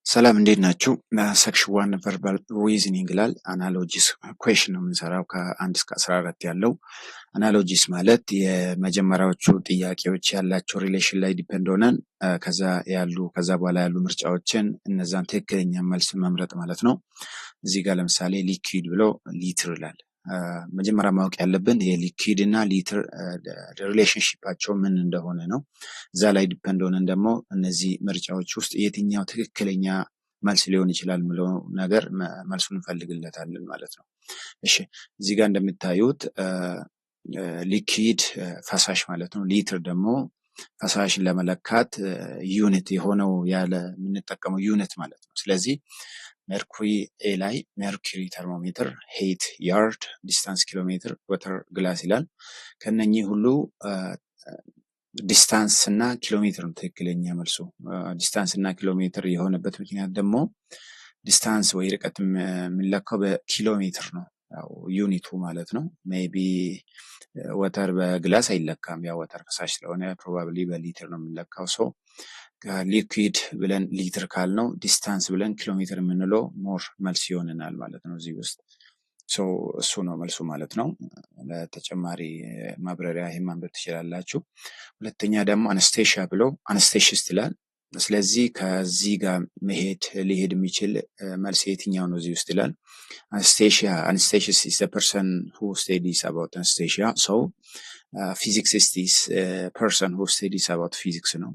ሰላም እንዴት ናችሁ? ሴክሽን 1 ቨርባል ሪዝኒንግ ይላል። አናሎጂስ ኩዌሽን ነው የምንሰራው ከ1 እስከ 14 ያለው። አናሎጂስ ማለት የመጀመሪያዎቹ ጥያቄዎች ያላቸው ሪሌሽን ላይ ዲፔንድ ሆነን ከዛ በኋላ ያሉ ምርጫዎችን እነዛን ትክክለኛ መልስ መምረጥ ማለት ነው። እዚህ ጋር ለምሳሌ ሊኩዊድ ብሎ ሊትር ይላል። መጀመሪያ ማወቅ ያለብን የሊኩዊድ እና ሊትር ሪሌሽንሺፓቸው ምን እንደሆነ ነው። እዛ ላይ ዲፔንድ ሆነን ደግሞ እነዚህ ምርጫዎች ውስጥ የትኛው ትክክለኛ መልስ ሊሆን ይችላል የሚለው ነገር መልሱን እንፈልግለታለን ማለት ነው። እሺ እዚህ ጋር እንደምታዩት ሊኩዊድ ፈሳሽ ማለት ነው። ሊትር ደግሞ ፈሳሽን ለመለካት ዩኒት የሆነው ያለ የምንጠቀመው ዩኒት ማለት ነው። ስለዚህ ሜርኩሪ ኤ ላይ ሜርኩሪ ተርሞሜትር፣ ሄት ያርድ፣ ዲስታንስ ኪሎ ሜትር፣ ወተር ግላስ ይላል። ከነኚህ ሁሉ ዲስታንስ እና ኪሎ ሜትር ነው ትክክለኛ መልሱ። ዲስታንስ እና ኪሎ ሜትር የሆነበት ምክንያት ደግሞ ዲስታንስ ወይ ርቀት የሚለካው በኪሎ ሜትር ነው፣ ያው ዩኒቱ ማለት ነው። ሜይቢ ወተር በግላስ አይለካም፣ ያው ወተር ፈሳሽ ስለሆነ ፕሮባብሊ በሊትር ነው የሚለካው። ሶ ሊኩዊድ ብለን ሊትር ካልነው ዲስታንስ ብለን ኪሎ ሜትር የምንለው ሞር መልስ ይሆንናል ማለት ነው እዚህ ውስጥ። እሱ ነው መልሱ ማለት ነው። ለተጨማሪ ማብራሪያ ይሄን ማንበብ ትችላላችሁ። ሁለተኛ ደግሞ አነስቴሺያ ብሎ አነስቴሽስት ይላል። ስለዚህ ከዚህ ጋር ሊሄድ የሚችል መልስ የትኛው ነው እዚህ ውስጥ ይላል። አነስቴሽስ is the person who studies about anesthesia. So physicist is a person who studies about physics ነው።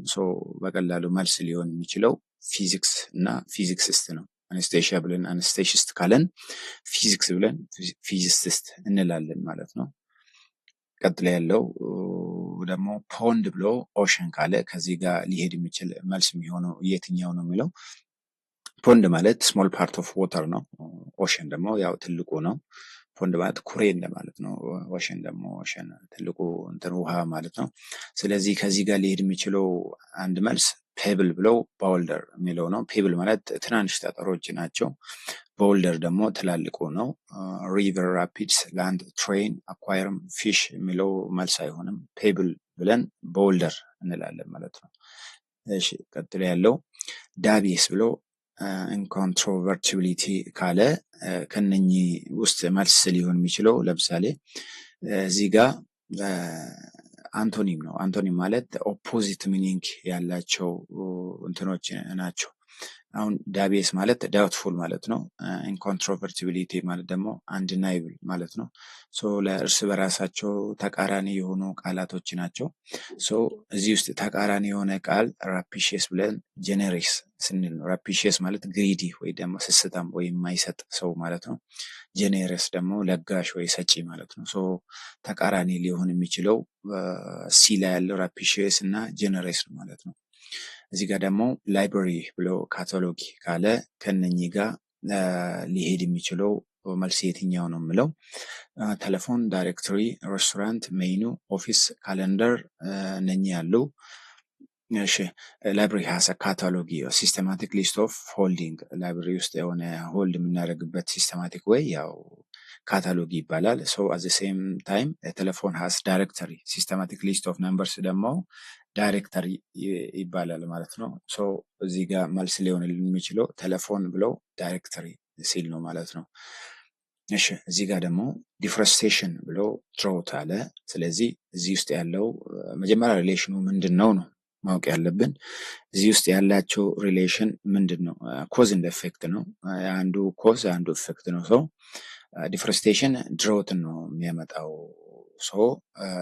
በቀላሉ መልስ ሊሆን የሚችለው ፊዚክስ እና ፊዚክሲስት ነው። አነስቴሺያ ብለን አነስቴሽስት ካለን ፊዚክስ ብለን ፊዚሲስት እንላለን ማለት ነው። ቀጥሎ ያለው ደግሞ ፖንድ ብሎ ኦሽን ካለ ከዚህ ጋር ሊሄድ የሚችል መልስ የሚሆነው የትኛው ነው የሚለው። ፖንድ ማለት ስሞል ፓርት ኦፍ ዋተር ነው። ኦሽን ደግሞ ያው ትልቁ ነው። ፖንድ ማለት ኩሬ እንደማለት ነው። ኦሽን ደግሞ ኦሽን ትልቁ እንትን ውሃ ማለት ነው። ስለዚህ ከዚህ ጋር ሊሄድ የሚችለው አንድ መልስ ፔብል ብለው ቦልደር የሚለው ነው። ፔብል ማለት ትናንሽ ጠጠሮች ናቸው። ቦልደር ደግሞ ትላልቁ ነው። ሪቨር፣ ራፒድስ፣ ላንድ፣ ትሬን፣ አኳየርም፣ ፊሽ የሚለው መልስ አይሆንም። ፔብል ብለን ቦልደር እንላለን ማለት ነው። እሺ ቀጥሎ ያለው ዳቢስ ብሎ ኢንኮንትሮቨርቲቢሊቲ ካለ ከነኚህ ውስጥ መልስ ሊሆን የሚችለው ለምሳሌ እዚህ ጋር አንቶኒም ነው። አንቶኒም ማለት ኦፖዚት ሚኒንግ ያላቸው እንትኖች ናቸው። አሁን ዳቢየስ ማለት ዳውትፉል ማለት ነው። ኢንኮንትሮቨርቲቢሊቲ ማለት ደግሞ አንዲናይብል ማለት ነው። ለእርስ በራሳቸው ተቃራኒ የሆኑ ቃላቶች ናቸው። እዚህ ውስጥ ተቃራኒ የሆነ ቃል ራፒሽየስ ብለን ጄኔሬስ ስንል ነው። ራፒሽየስ ማለት ግሪዲ ወይ ደግሞ ስስታም ወይ የማይሰጥ ሰው ማለት ነው። ጄኔረስ ደግሞ ለጋሽ ወይ ሰጪ ማለት ነው። ተቃራኒ ሊሆን የሚችለው ሲ ላይ ያለው ራፒሽየስ እና ጄኔሬስ ነው ማለት ነው። እዚህ ጋር ደግሞ ላይብረሪ ብሎ ካታሎጊ ካለ ከነኚህ ጋር ሊሄድ የሚችለው መልስ የትኛው ነው የምለው። ቴሌፎን፣ ዳይሬክቶሪ፣ ሬስቶራንት፣ ሜኑ፣ ኦፊስ፣ ካለንደር እነኚህ ያሉ። እሺ ላይብረሪ ሃስ ካታሎጊ ሲስተማቲክ ሊስት ኦፍ ሆልዲንግ። ላይብረሪ ውስጥ የሆነ ሆልድ የምናደርግበት ሲስተማቲክ ወይ ያው ካታሎግ ይባላል። አት ዘ ሴም ታይም ቴሌፎን ሃስ ዳይሬክተሪ፣ ሲስተማቲክ ሊስት ኦፍ ነምበርስ ደግሞ ዳይሬክተሪ ይባላል ማለት ነው። እዚህ ጋር መልስ ሊሆን የሚችለው ቴሌፎን ብለው ዳይሬክተሪ ሲል ነው ማለት ነው። እሺ እዚህ ጋር ደግሞ ዲፍረስቴሽን ብሎ ትሮት አለ። ስለዚህ እዚህ ውስጥ ያለው መጀመሪያ ሪሌሽኑ ምንድን ነው ማወቅ ያለብን። እዚህ ውስጥ ያላቸው ሪሌሽን ምንድን ነው? ኮዝ እንደ ኤፌክት ነው። አንዱ ኮዝ አንዱ ኤፌክት ነው። ዲፍረስቴሽን ድሮትን ነው የሚያመጣው።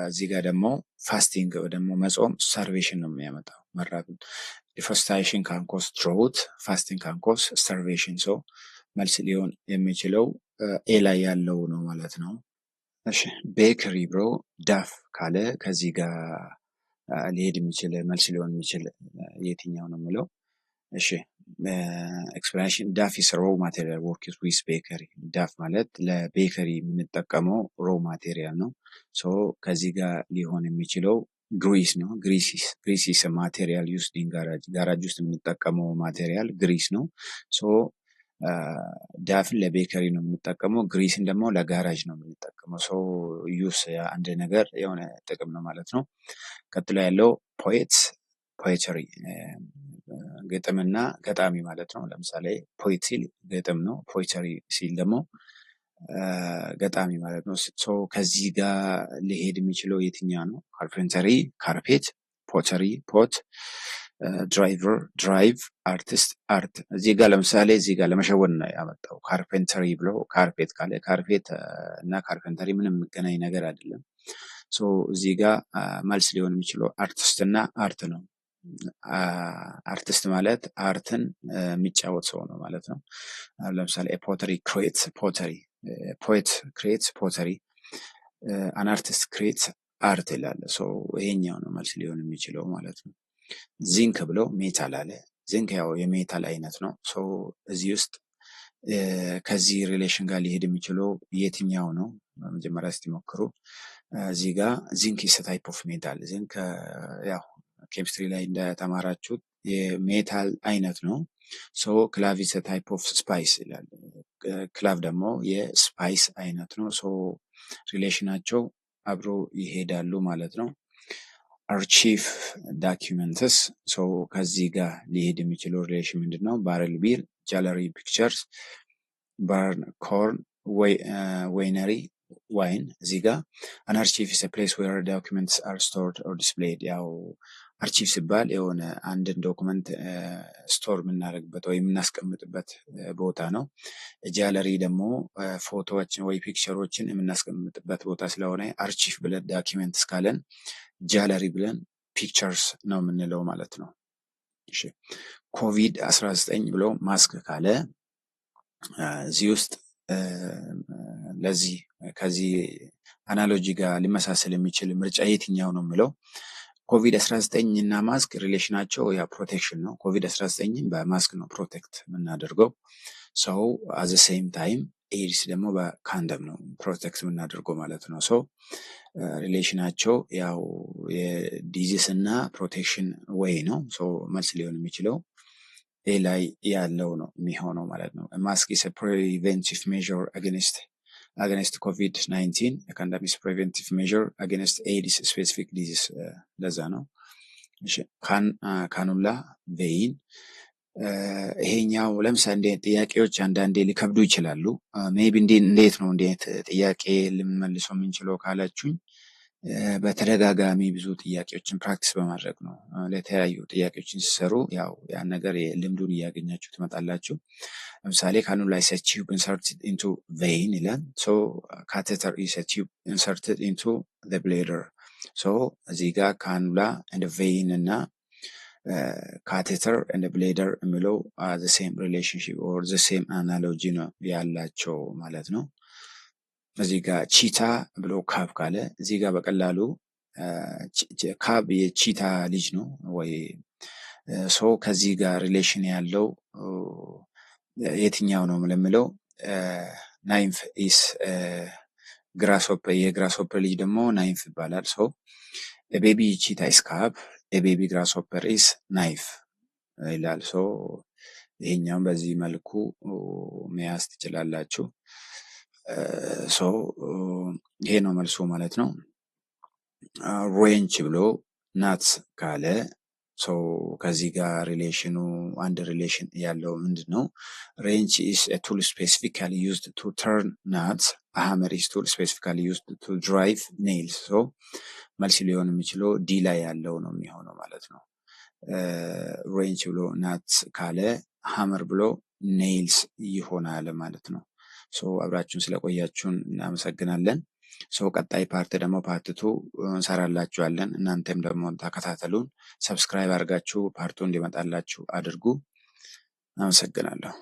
እዚህ ጋር ደግሞ ፋስቲንግ ደግሞ መጾም ስታርቬሽን ነው የሚያመጣው መራብ። ዲፍረስቴሽን ካንኮስ ድሮት፣ ፋስቲንግ ካንኮስ ስታርቬሽን። መልስ ሊሆን የሚችለው ኤ ላይ ያለው ነው ማለት ነው። እሺ ቤከሪ ብሮ ዳፍ ካለ ከዚህ ጋር ሊሄድ የሚችል መልስ ሊሆን የሚችል የትኛው ነው የሚለው። እሺ ኤክስፕላኔሽን ዳፍ ኢስ ሮ ማቴሪያል ወርክስ ዊዝ ቤከሪ። ዳፍ ማለት ለቤከሪ የምንጠቀመው ሮ ማቴሪያል ነው። ከዚህ ጋር ሊሆን የሚችለው ግሪስ ነው። ግሪስ ማቴሪያል ዩስድ ኢን ጋራጅ ውስጥ የምንጠቀመው ማቴሪያል ግሪስ ነው። ዳፍን ለቤከሪ ነው የምንጠቀመው፣ ግሪስን ደግሞ ለጋራጅ ነው የምንጠቀመው። ዩስ አንድ ነገር የሆነ ጥቅም ነው ማለት ነው። ቀጥሎ ያለው ፖኤትስ ፖኤትሪ ግጥምና ገጣሚ ማለት ነው። ለምሳሌ ፖኤት ሲል ግጥም ነው። ፖኤትሪ ሲል ደግሞ ገጣሚ ማለት ነው። ከዚህ ጋር ሊሄድ የሚችለው የትኛው ነው? ካርፔንተሪ ካርፔት፣ ፖተሪ ፖት፣ ድራይቨር ድራይቭ፣ አርቲስት አርት። እዚህ ጋር ለምሳሌ እዚህ ጋር ለመሸወድ ነው ያመጣው። ካርፔንተሪ ብሎ ካርፔት ካለ ካርፔት እና ካርፔንተሪ ምንም የሚገናኝ ነገር አይደለም። እዚህ ጋር መልስ ሊሆን የሚችለው አርቲስት እና አርት ነው። አርቲስት ማለት አርትን የሚጫወት ሰው ነው ማለት ነው። ለምሳሌ ፖተሪ ክሬትስ ፖተሪ፣ ፖኤት ክሬትስ ፖተሪ፣ አን አርቲስት ክሬትስ አርት ይላል። ይሄኛው ነው መልስ ሊሆን የሚችለው ማለት ነው። ዚንክ ብሎ ሜታል አለ። ዚንክ ያው የሜታል አይነት ነው። እዚህ ውስጥ ከዚህ ሪሌሽን ጋር ሊሄድ የሚችለው የትኛው ነው? መጀመሪያ ስትሞክሩ እዚህ ጋር ዚንክ ኢስ ታይፕ ኦፍ ሜታል። ዚንክ ያው ኬሚስትሪ ላይ እንደተማራችሁት የሜታል አይነት ነው። ክላቭ ኢስ ታይፕ ኦፍ ስፓይስ ይላል። ክላቭ ደግሞ የስፓይስ አይነት ነው። ሪሌሽናቸው አብሮ ይሄዳሉ ማለት ነው። አርቺቭ ዳኪመንትስ ከዚህ ጋር ሊሄድ የሚችለው ሪሌሽን ምንድን ነው? ባረል ቢር፣ ጃለሪ ፒክቸርስ፣ ባርን ኮርን፣ ወይነሪ ዋይን። እዚህ ጋር አን አርቺቭ ኢስ ፕሌስ ዌር ዶክመንትስ አር ስቶርድ ኦር ዲስፕሌይድ። ያው አርቺቭ ሲባል የሆነ አንድን ዶክመንት ስቶር የምናደርግበት ወይም የምናስቀምጥበት ቦታ ነው። ጃለሪ ደግሞ ፎቶዎችን ወይ ፒክቸሮችን የምናስቀምጥበት ቦታ ስለሆነ አርቺቭ ብለን ዳኪመንትስ ካለን ጃለሪ ብለን ፒክቸርስ ነው የምንለው ማለት ነው። እሺ ኮቪድ-19 ብሎ ማስክ ካለ እዚህ ውስጥ ለዚህ ከዚህ አናሎጂ ጋር ሊመሳሰል የሚችል ምርጫ የትኛው ነው የምለው? ኮቪድ-19 እና ማስክ ሪሌሽናቸው ያ ፕሮቴክሽን ነው። ኮቪድ-19 በማስክ ነው ፕሮቴክት የምናደርገው ሰው አዘ ሴም ታይም ኤድስ ደግሞ በካንደም ነው ፕሮቴክት የምናደርገው ማለት ነው። ሪሌሽናቸው ያው የዲዚስ እና ፕሮቴክሽን ወይ ነው። መልስ ሊሆን የሚችለው ኤ ላይ ያለው ነው የሚሆነው ማለት ነው። ማስክ ኢስ ፕሪቬንቲቭ ሜዥር አገንስት ኮቪድ-19 ካንደም ኢስ ፕሪቬንቲቭ ሜዥር አገንስት ኤዲስ ስፔሲፊክ ዲዚስ። ለዛ ነው። ካኑላ ቬይን ይሄኛው ለምሳሌ ጥያቄዎች አንዳንዴ ሊከብዱ ይችላሉ። ሜቢ እንዴት ነው እንዴት ጥያቄ ልንመልሰው የምንችለው ካላችሁኝ በተደጋጋሚ ብዙ ጥያቄዎችን ፕራክቲስ በማድረግ ነው። ለተለያዩ ጥያቄዎችን ሲሰሩ ያው ያን ነገር ልምዱን እያገኛችሁ ትመጣላችሁ። ለምሳሌ ካኑላ ኢስ ኤ ቲዩብ ኢንሰርትድ ኢንቱ ቬይን ይላል። ካቴተር ኢስ ኤ ቲዩብ ኢንሰርትድ ኢንቱ ዘ ብሌደር። እዚህ ጋር ካኑላ ኤንድ ቬይን እና ካቴተር ኤንድ ብሌደር የሚለው ዘ ሴም ሪሌሽንሺፕ ኦር ዘ ሴም አናሎጂ ነው ያላቸው ማለት ነው። እዚህ ጋር ቺታ ብሎ ካብ ካለ እዚህ ጋር በቀላሉ ካብ የቺታ ልጅ ነው ወይ ከዚህ ጋር ሪሌሽን ያለው የትኛው ነው ለምለው ናይንፍ ኢስ ግራስሆፐር፣ የግራስሆፐር ልጅ ደግሞ ናይንፍ ይባላል። ቤቢ ቺታ ኢስ ካብ፣ ቤቢ ግራስሆፐር ኢስ ናይፍ ይላል። ይሄኛውን በዚህ መልኩ መያዝ ትችላላችሁ። ይሄ ነው መልሱ ማለት ነው። ሬንች ብሎ ናትስ ካለ ከዚህ ጋር ሪሌሽኑ አንድ ሪሌሽን ያለው ምንድን ነው? ሬንች ኢስ ኤ ቱል ስፔሲፊካሊ ዩዝድ ቱ ተርን ናትስ፣ ሃመር ኢስ ቱል ስፔሲፊካሊ ዩዝድ ቱ ድራይቭ ኔይልስ። መልስ ሊሆን የሚችለው ዲ ላይ ያለው ነው የሚሆነው ማለት ነው። ሬንች ብሎ ናትስ ካለ ሃመር ብሎ ኔይልስ ይሆናል ማለት ነው። አብራችሁን ስለቆያችሁን እናመሰግናለን። ቀጣይ ፓርት ደግሞ ፓርት 2 እንሰራላችኋለን። እናንተም ደግሞ ተከታተሉን። ሰብስክራይብ አድርጋችሁ ፓርቱ እንዲመጣላችሁ አድርጉ። አመሰግናለሁ።